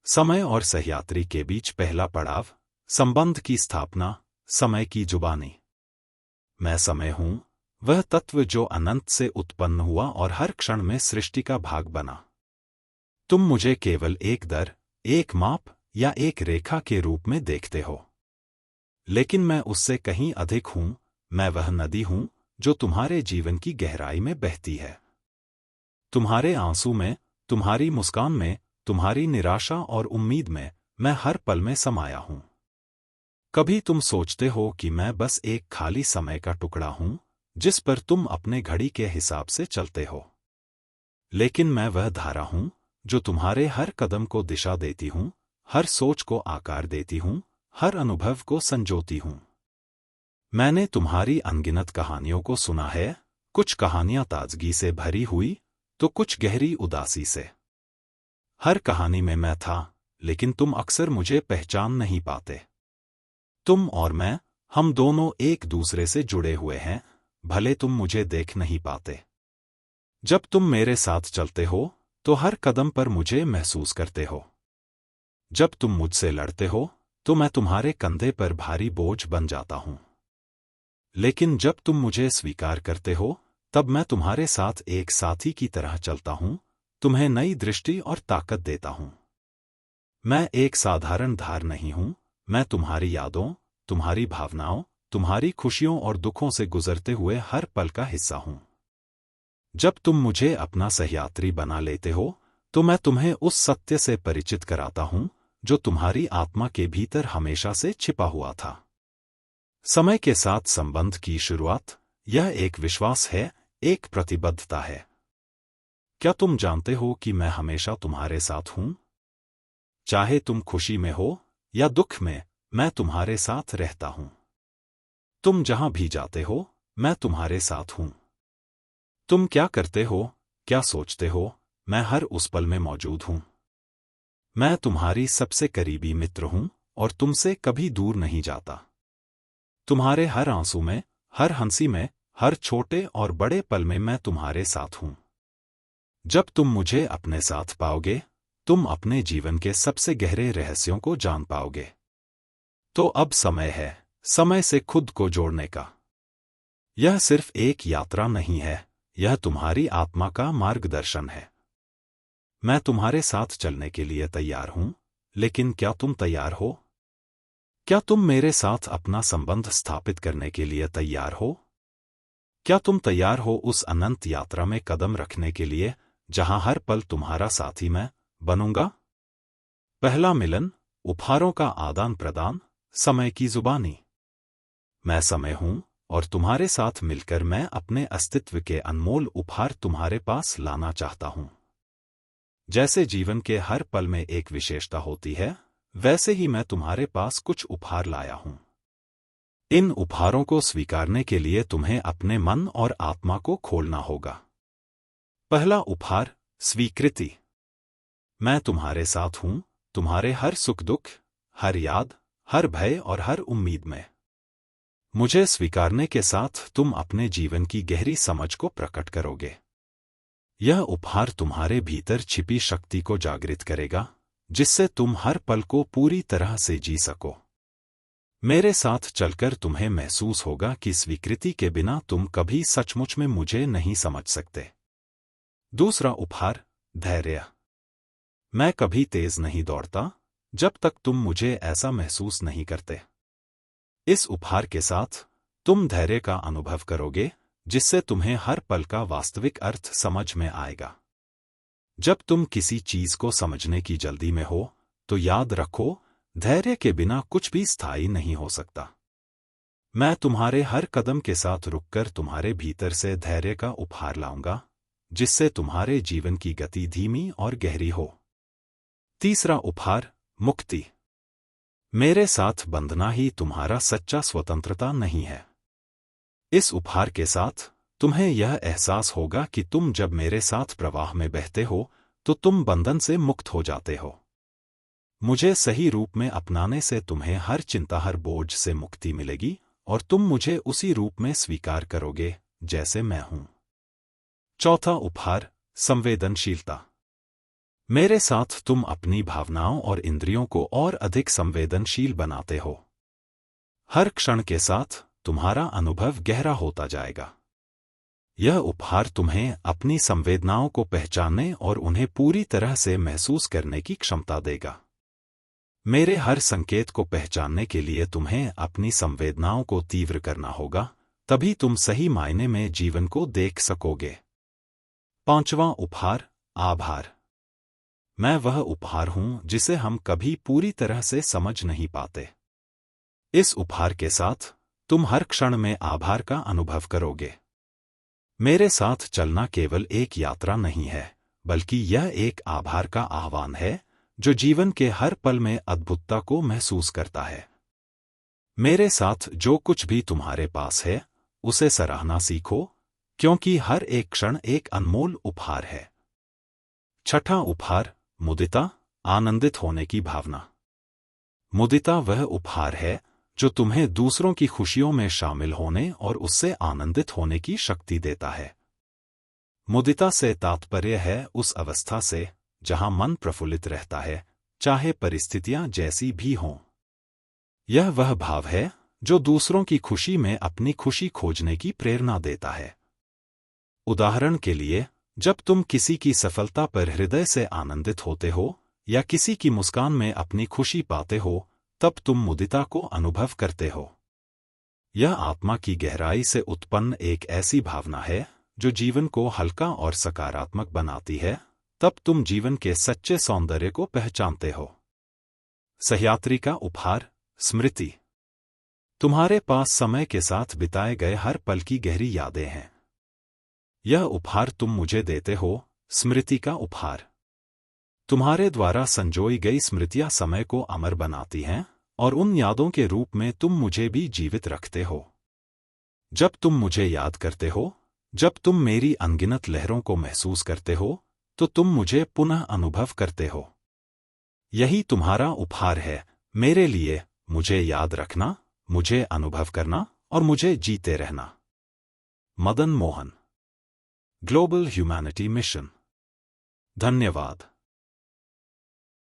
समय और सहयात्री के बीच पहला पड़ाव, संबंध की स्थापना, समय की जुबानी। मैं समय हूं, वह तत्व जो अनंत से उत्पन्न हुआ और हर क्षण में सृष्टि का भाग बना। तुम मुझे केवल एक दर, एक माप या एक रेखा के रूप में देखते हो, लेकिन मैं उससे कहीं अधिक हूं। मैं वह नदी हूं जो तुम्हारे जीवन की गहराई में बहती है। तुम्हारे आंसू में, तुम्हारी मुस्कान में, तुम्हारी निराशा और उम्मीद में मैं हर पल में समाया हूं। कभी तुम सोचते हो कि मैं बस एक खाली समय का टुकड़ा हूं जिस पर तुम अपने घड़ी के हिसाब से चलते हो, लेकिन मैं वह धारा हूं जो तुम्हारे हर कदम को दिशा देती हूं, हर सोच को आकार देती हूं, हर अनुभव को संजोती हूं। मैंने तुम्हारी अनगिनत कहानियों को सुना है, कुछ कहानियां ताजगी से भरी हुई तो कुछ गहरी उदासी से। हर कहानी में मैं था, लेकिन तुम अक्सर मुझे पहचान नहीं पाते। तुम और मैं, हम दोनों एक दूसरे से जुड़े हुए हैं, भले तुम मुझे देख नहीं पाते। जब तुम मेरे साथ चलते हो तो हर कदम पर मुझे महसूस करते हो। जब तुम मुझसे लड़ते हो तो मैं तुम्हारे कंधे पर भारी बोझ बन जाता हूं, लेकिन जब तुम मुझे स्वीकार करते हो तब मैं तुम्हारे साथ एक साथी की तरह चलता हूं, तुम्हें नई दृष्टि और ताकत देता हूं। मैं एक साधारण धार नहीं हूं, मैं तुम्हारी यादों, तुम्हारी भावनाओं, तुम्हारी खुशियों और दुखों से गुजरते हुए हर पल का हिस्सा हूं। जब तुम मुझे अपना सहयात्री बना लेते हो तो मैं तुम्हें उस सत्य से परिचित कराता हूं जो तुम्हारी आत्मा के भीतर हमेशा से छिपा हुआ था। समय के साथ संबंध की शुरुआत, यह एक विश्वास है, एक प्रतिबद्धता है। क्या तुम जानते हो कि मैं हमेशा तुम्हारे साथ हूं? चाहे तुम खुशी में हो या दुख में, मैं तुम्हारे साथ रहता हूं। तुम जहां भी जाते हो, मैं तुम्हारे साथ हूं। तुम क्या करते हो, क्या सोचते हो, मैं हर उस पल में मौजूद हूं। मैं तुम्हारी सबसे करीबी मित्र हूं और तुमसे कभी दूर नहीं जाता। तुम्हारे हर आंसू में, हर हंसी में, हर छोटे और बड़े पल में मैं तुम्हारे साथ हूं। जब तुम मुझे अपने साथ पाओगे, तुम अपने जीवन के सबसे गहरे रहस्यों को जान पाओगे। तो अब समय है, समय से खुद को जोड़ने का। यह सिर्फ एक यात्रा नहीं है, यह तुम्हारी आत्मा का मार्गदर्शन है। मैं तुम्हारे साथ चलने के लिए तैयार हूं, लेकिन क्या तुम तैयार हो? क्या तुम मेरे साथ अपना संबंध स्थापित करने के लिए तैयार हो? क्या तुम तैयार हो उस अनंत यात्रा में कदम रखने के लिए जहां हर पल तुम्हारा साथी मैं बनूंगा? पहला मिलन, उपहारों का आदान प्रदान, समय की जुबानी। मैं समय हूं और तुम्हारे साथ मिलकर मैं अपने अस्तित्व के अनमोल उपहार तुम्हारे पास लाना चाहता हूं। जैसे जीवन के हर पल में एक विशेषता होती है, वैसे ही मैं तुम्हारे पास कुछ उपहार लाया हूं। इन उपहारों को स्वीकारने के लिए तुम्हें अपने मन और आत्मा को खोलना होगा। पहला उपहार, स्वीकृति। मैं तुम्हारे साथ हूं, तुम्हारे हर सुख दुख, हर याद, हर भय और हर उम्मीद में। मुझे स्वीकारने के साथ तुम अपने जीवन की गहरी समझ को प्रकट करोगे। यह उपहार तुम्हारे भीतर छिपी शक्ति को जागृत करेगा, जिससे तुम हर पल को पूरी तरह से जी सको। मेरे साथ चलकर तुम्हें महसूस होगा कि स्वीकृति के बिना तुम कभी सचमुच में मुझे नहीं समझ सकते। दूसरा उपहार, धैर्य। मैं कभी तेज नहीं दौड़ता जब तक तुम मुझे ऐसा महसूस नहीं करते। इस उपहार के साथ तुम धैर्य का अनुभव करोगे, जिससे तुम्हें हर पल का वास्तविक अर्थ समझ में आएगा। जब तुम किसी चीज को समझने की जल्दी में हो, तो याद रखो, धैर्य के बिना कुछ भी स्थायी नहीं हो सकता। मैं तुम्हारे हर कदम के साथ रुककर तुम्हारे भीतर से धैर्य का उपहार लाऊंगा, जिससे तुम्हारे जीवन की गति धीमी और गहरी हो। तीसरा उपहार, मुक्ति। मेरे साथ बंधना ही तुम्हारा सच्चा स्वतंत्रता नहीं है। इस उपहार के साथ तुम्हें यह एहसास होगा कि तुम जब मेरे साथ प्रवाह में बहते हो तो तुम बंधन से मुक्त हो जाते हो। मुझे सही रूप में अपनाने से तुम्हें हर चिंता, हर बोझ से मुक्ति मिलेगी और तुम मुझे उसी रूप में स्वीकार करोगे जैसे मैं हूं। चौथा उपहार, संवेदनशीलता। मेरे साथ तुम अपनी भावनाओं और इंद्रियों को और अधिक संवेदनशील बनाते हो। हर क्षण के साथ तुम्हारा अनुभव गहरा होता जाएगा। यह उपहार तुम्हें अपनी संवेदनाओं को पहचानने और उन्हें पूरी तरह से महसूस करने की क्षमता देगा। मेरे हर संकेत को पहचानने के लिए तुम्हें अपनी संवेदनाओं को तीव्र करना होगा, तभी तुम सही मायने में जीवन को देख सकोगे। 5वां उपहार, आभार। मैं वह उपहार हूं जिसे हम कभी पूरी तरह से समझ नहीं पाते। इस उपहार के साथ तुम हर क्षण में आभार का अनुभव करोगे। मेरे साथ चलना केवल एक यात्रा नहीं है, बल्कि यह एक आभार का आह्वान है जो जीवन के हर पल में अद्भुतता को महसूस करता है। मेरे साथ जो कुछ भी तुम्हारे पास है, उसे सराहना सीखो, क्योंकि हर एक क्षण एक अनमोल उपहार है। 6वां उपहार, मुदिता, आनंदित होने की भावना। मुदिता वह उपहार है जो तुम्हें दूसरों की खुशियों में शामिल होने और उससे आनंदित होने की शक्ति देता है। मुदिता से तात्पर्य है उस अवस्था से जहां मन प्रफुल्लित रहता है, चाहे परिस्थितियां जैसी भी हों। यह वह भाव है जो दूसरों की खुशी में अपनी खुशी खोजने की प्रेरणा देता है। उदाहरण के लिए, जब तुम किसी की सफलता पर हृदय से आनंदित होते हो या किसी की मुस्कान में अपनी खुशी पाते हो, तब तुम मुदिता को अनुभव करते हो। यह आत्मा की गहराई से उत्पन्न एक ऐसी भावना है जो जीवन को हल्का और सकारात्मक बनाती है। तब तुम जीवन के सच्चे सौंदर्य को पहचानते हो। सह्याद्री का उपहार, स्मृति। तुम्हारे पास समय के साथ बिताए गए हर पल की गहरी यादें हैं। यह उपहार तुम मुझे देते हो, स्मृति का उपहार। तुम्हारे द्वारा संजोई गई स्मृतियां समय को अमर बनाती हैं और उन यादों के रूप में तुम मुझे भी जीवित रखते हो। जब तुम मुझे याद करते हो, जब तुम मेरी अनगिनत लहरों को महसूस करते हो, तो तुम मुझे पुनः अनुभव करते हो। यही तुम्हारा उपहार है मेरे लिए, मुझे याद रखना, मुझे अनुभव करना और मुझे जीते रहना। Madan Mohan, global humanity mission. धन्यवाद।